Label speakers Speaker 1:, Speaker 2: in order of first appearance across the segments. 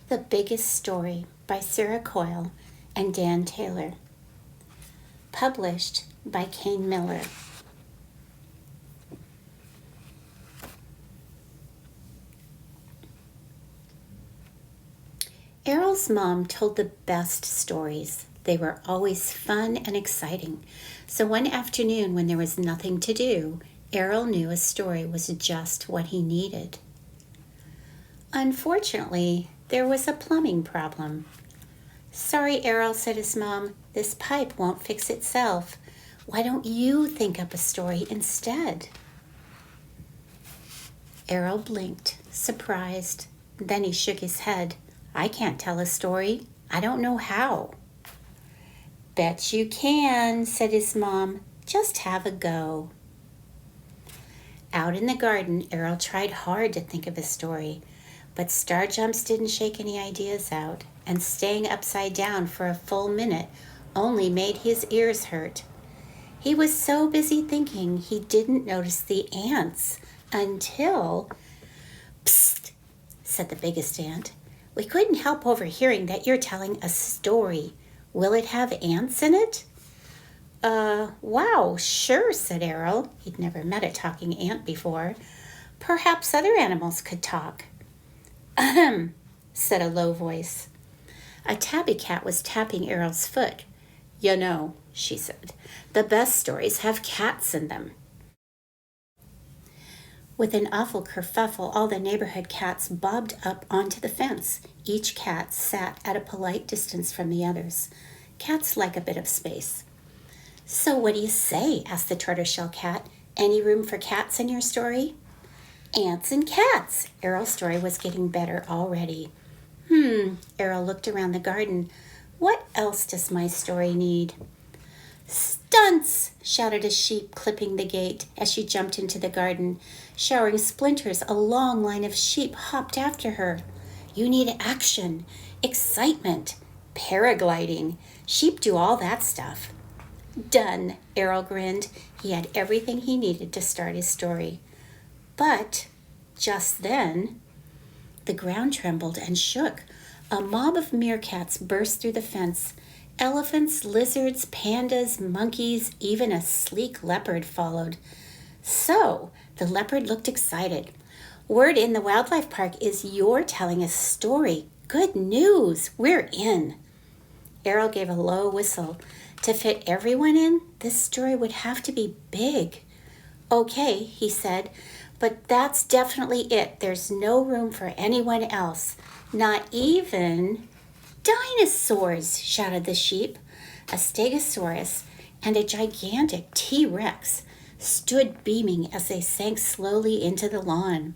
Speaker 1: The Biggest Story by Sarah Coyle and Dan Taylor. Published by Kane Miller. Errol's mom told the best stories. They were always fun and exciting. So one afternoon when there was nothing to do, Errol knew a story was just what he needed. Unfortunately, there was a plumbing problem. "Sorry, Errol," said his mom. "This pipe won't fix itself. Why don't you think up a story instead?" Errol blinked, surprised. Then he shook his head. "I can't tell a story. I don't know how." "Bet you can," said his mom. "Just have a go." Out in the garden, Errol tried hard to think of a story, but star jumps didn't shake any ideas out, and staying upside down for a full minute only made his ears hurt. He was so busy thinking he didn't notice the ants until... "Psst," said the biggest ant. "We couldn't help overhearing that you're telling a story. Will it have ants in it?" Wow, sure," said Errol. He'd never met a talking ant before. "Perhaps other animals could talk." "Ahem," said a low voice. A tabby cat was tapping Errol's foot. "You know," she said, "the best stories have cats in them." With an awful kerfuffle, all the neighborhood cats bobbed up onto the fence. Each cat sat at a polite distance from the others. Cats like a bit of space. "So what do you say?" asked the tortoiseshell cat. "Any room for cats in your story?" "Ants and cats." Errol's story was getting better already. Errol looked around the garden. "What else does my story need?" "Stunts!" shouted a sheep, clipping the gate as she jumped into the garden. Showering splinters, a long line of sheep hopped after her. "You need action, excitement, paragliding. Sheep do all that stuff." "Done," Errol grinned. He had everything he needed to start his story. But just then, the ground trembled and shook. A mob of meerkats burst through the fence. Elephants, lizards, pandas, monkeys, even a sleek leopard followed. So, the leopard looked excited. "Word in the wildlife park is you're telling a story. Good news, we're in." Errol gave a low whistle. To fit everyone in, this story would have to be big. "Okay," he said, "but that's definitely it. There's no room for anyone else. Not even..." "Dinosaurs!" shouted the sheep. A stegosaurus and a gigantic T-Rex stood beaming as they sank slowly into the lawn.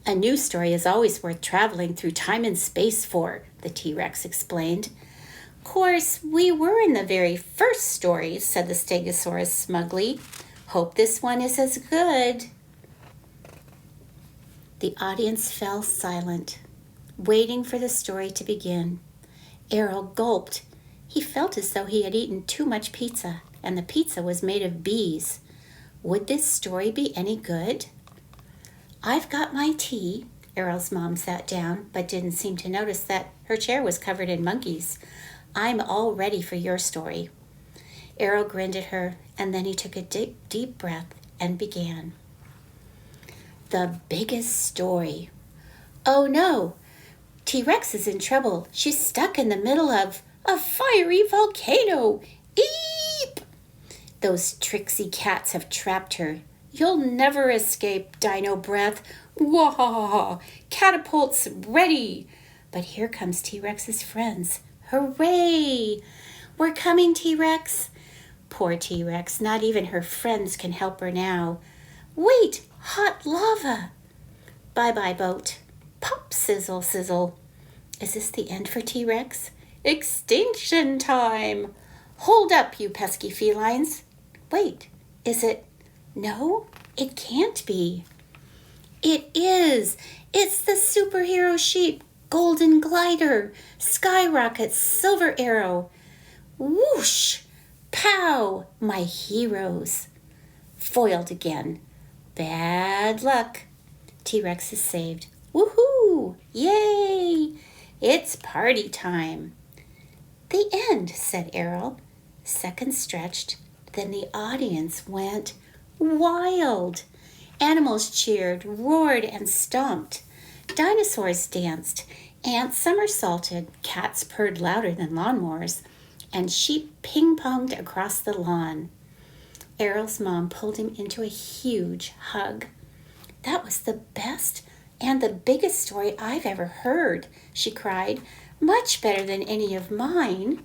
Speaker 1: "A new story is always worth traveling through time and space for," the T-Rex explained. "Course, we were in the very first story," said the stegosaurus smugly. "Hope this one is as good." The audience fell silent, waiting for the story to begin. Errol gulped. He felt as though he had eaten too much pizza, and the pizza was made of bees. Would this story be any good? "I've got my tea." Errol's mom sat down, but didn't seem to notice that her chair was covered in monkeys. "I'm all ready for your story." Errol grinned at her, and then he took a deep breath and began. The biggest story. "Oh no, T-Rex is in trouble. She's stuck in the middle of a fiery volcano. Eep! Those tricksy cats have trapped her. You'll never escape, Dino Breath. Wah! Catapults ready!" But here comes T-Rex's friends. "Hooray! We're coming, T-Rex." Poor T-Rex, not even her friends can help her now. "Wait, hot lava." "Bye-bye, boat." Pop, sizzle, sizzle. Is this the end for T-Rex? Extinction time! Hold up, you pesky felines. Wait, is it? No, it can't be. It is. It's the superhero sheep. Golden glider, skyrocket, silver arrow. Whoosh! Pow! My heroes. Foiled again. Bad luck. T-Rex is saved. Woohoo! Yay! It's party time. The end, said Errol. Seconds stretched, then the audience went wild. Animals cheered, roared, and stomped. Dinosaurs danced, ants somersaulted, cats purred louder than lawnmowers, and sheep ping-ponged across the lawn. Errol's mom pulled him into a huge hug. That was the best and the biggest story I've ever heard, she cried. Much better than any of mine.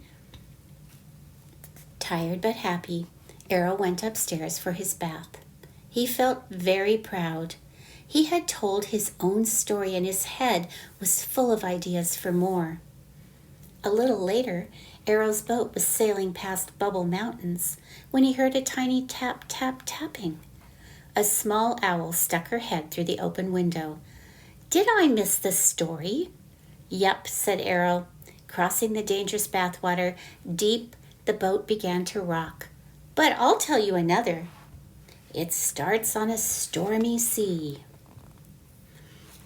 Speaker 1: Tired but happy, Errol went upstairs for his bath. He felt very proud. He had told his own story and his head was full of ideas for more. A little later, Errol's boat was sailing past Bubble Mountains when he heard a tiny tap, tap, tapping. A small owl stuck her head through the open window. Did I miss the story? Yep, said Errol. Crossing the dangerous bathwater, deep, the boat began to rock. But I'll tell you another. It starts on a stormy sea.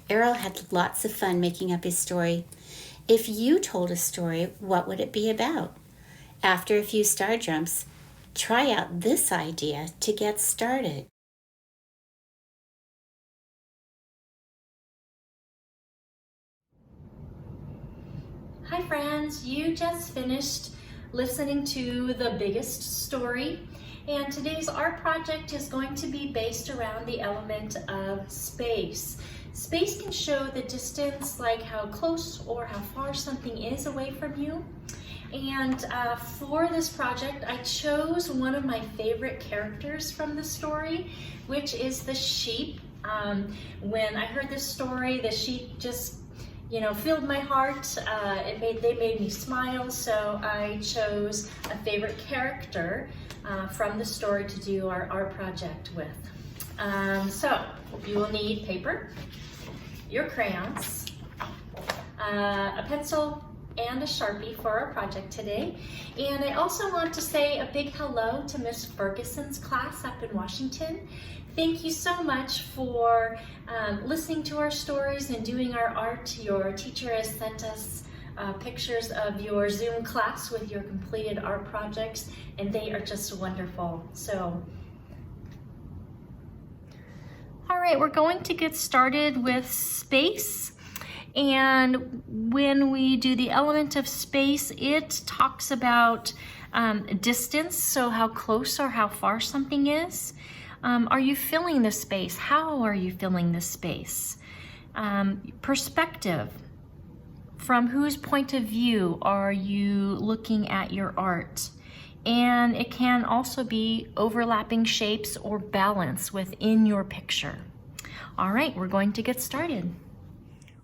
Speaker 1: Errol had lots of fun making up his story. If you told a story, what would it be about? After a few star jumps, try out this idea to get started.
Speaker 2: Hi friends, you just finished listening to The Biggest Story, and today's art project is going to be based around the element of space. Space can show the distance, like how close or how far something is away from you. And for this project, I chose one of my favorite characters from the story, which is the sheep. When I heard this story, the sheep just filled my heart. They made me smile, so I chose a favorite character from the story to do our art project with. So you will need paper, your crayons, a pencil, and a Sharpie for our project today. And I also want to say a big hello to Miss Ferguson's class up in Washington. Thank you so much for listening to our stories and doing our art. Your teacher has sent us pictures of your Zoom class with your completed art projects, and they are just wonderful. So, all right, we're going to get started with space. And when we do the element of space, it talks about distance, so how close or how far something is. Are you filling the space? How are you filling the space? Perspective. From whose point of view are you looking at your art? And it can also be overlapping shapes or balance within your picture. All right, we're going to get started.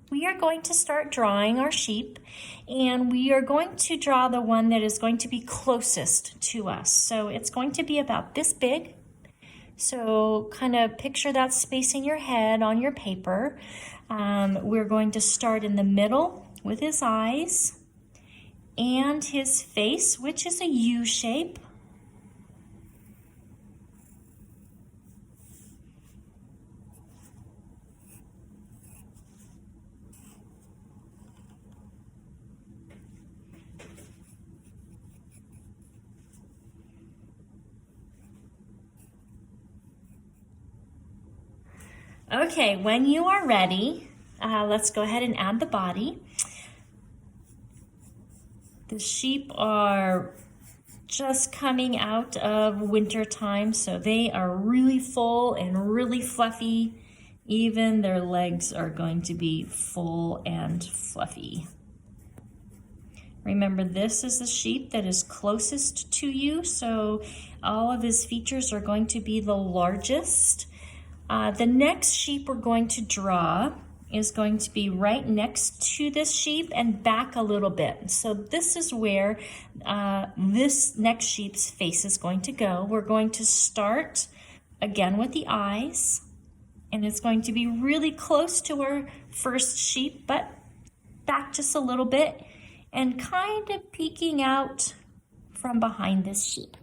Speaker 2: We are going to start drawing our sheep, and we are going to draw the one that is going to be closest to us. So it's going to be about this big. So kind of picture that space in your head on your paper. We're going to start in the middle with his eyes and his face, which is a U shape. Okay, when you are ready, let's go ahead and add the body. The sheep are just coming out of winter time, so they are really full and really fluffy. Even their legs are going to be full and fluffy. Remember, this is the sheep that is closest to you, so all of his features are going to be the largest. The next sheep we're going to draw is going to be right next to this sheep and back a little bit. So this is where this next sheep's face is going to go. We're going to start again with the eyes, and it's going to be really close to our first sheep, but back just a little bit and kind of peeking out from behind this sheep.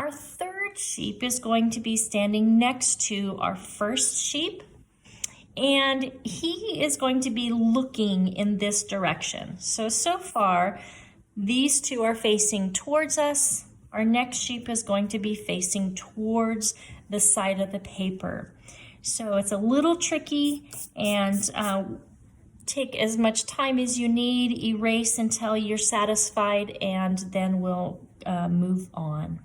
Speaker 2: our third sheep is going to be standing next to our first sheep, and he is going to be looking in this direction. So far, these two are facing towards us. Our next sheep is going to be facing towards the side of the paper. So it's a little tricky, and take as much time as you need, erase until you're satisfied, and then we'll move on.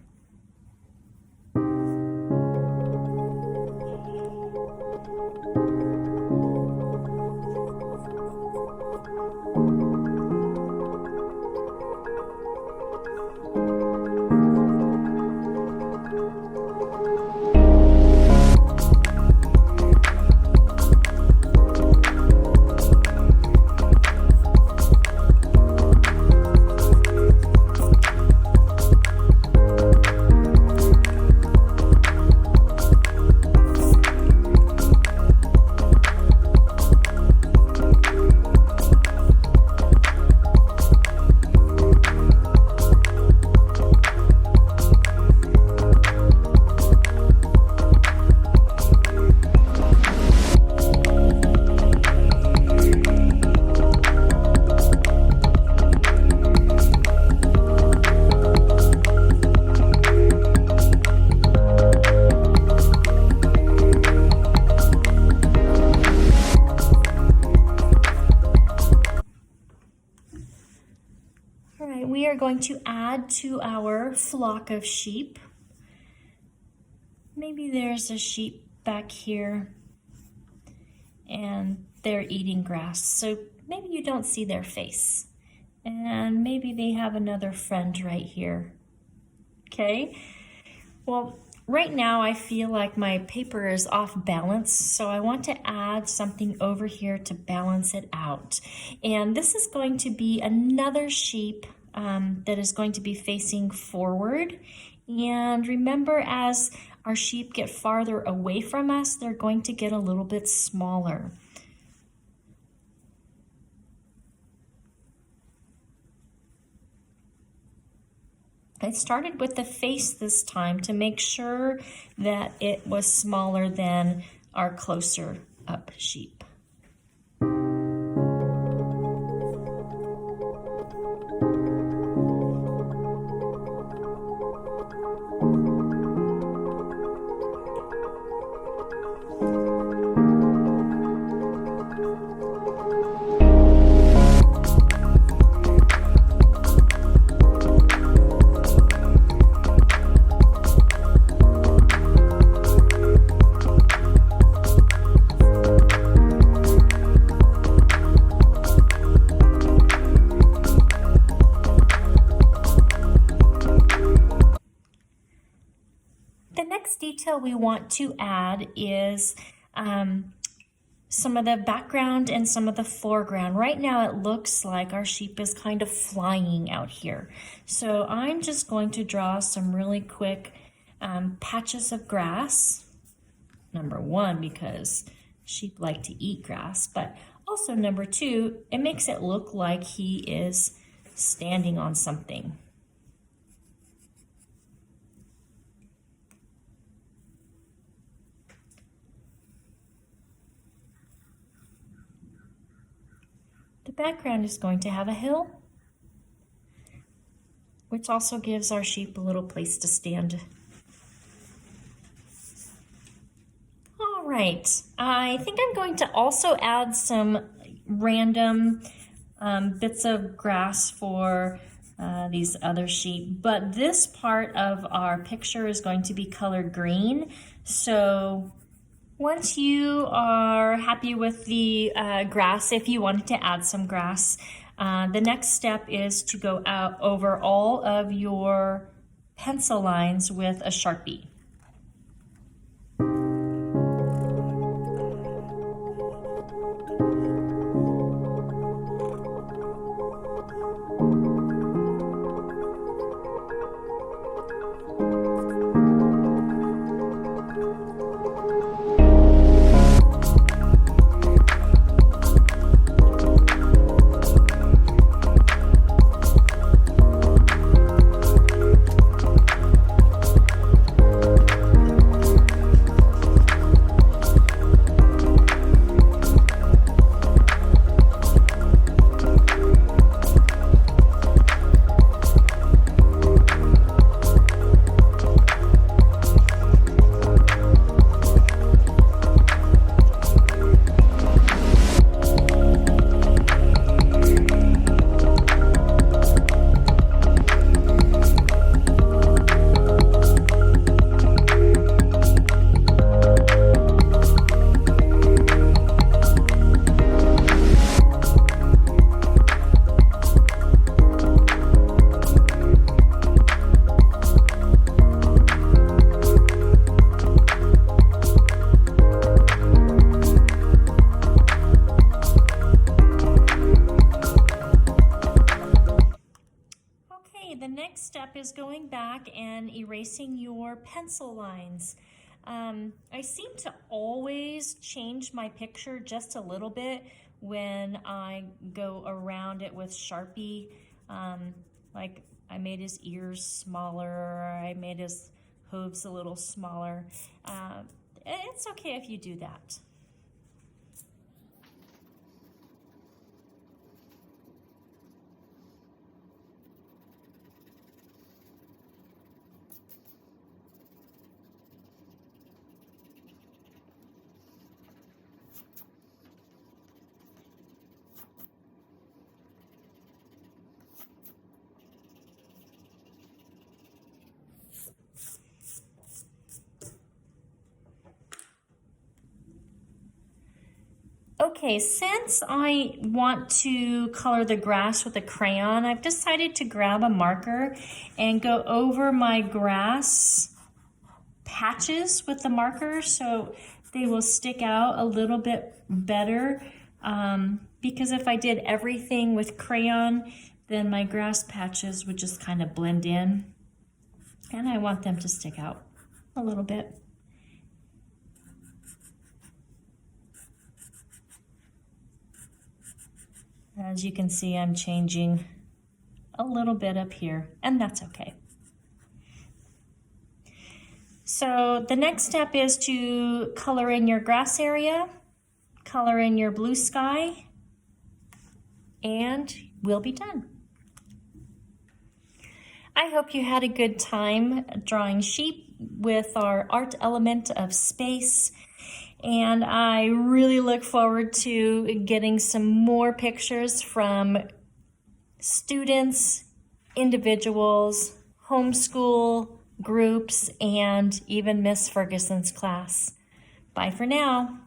Speaker 2: We are going to add to our flock of sheep. Maybe there's a sheep back here and they're eating grass, so maybe you don't see their face. And maybe they have another friend right here. Okay, well, right now I feel like my paper is off balance, so I want to add something over here to balance it out. And this is going to be another sheep that is going to be facing forward. And remember, as our sheep get farther away from us, they're going to get a little bit smaller. I started with the face this time to make sure that it was smaller than our closer up sheep. Detail we want to add is some of the background and some of the foreground. Right now it looks like our sheep is kind of flying out here. So I'm just going to draw some really quick patches of grass. Number one, because sheep like to eat grass, but also number two, it makes it look like he is standing on something. The background is going to have a hill, which also gives our sheep a little place to stand. All right, I think I'm going to also add some random bits of grass for these other sheep, but this part of our picture is going to be colored green. So once you are happy with the grass, if you wanted to add some grass, the next step is to go out over all of your pencil lines with a Sharpie. next step is going back and erasing your pencil lines. I seem to always change my picture just a little bit when I go around it with Sharpie. Like I made his ears smaller, or I made his hooves a little smaller. It's okay if you do that. Okay, since I want to color the grass with a crayon, I've decided to grab a marker and go over my grass patches with the marker so they will stick out a little bit better. Because if I did everything with crayon, then my grass patches would just kind of blend in. And I want them to stick out a little bit. As you can see, I'm changing a little bit up here, and that's okay. So the next step is to color in your grass area, color in your blue sky, and we'll be done. I hope you had a good time drawing sheep with our art element of space. And I really look forward to getting some more pictures from students, individuals, homeschool groups, and even Miss Ferguson's class. Bye for now.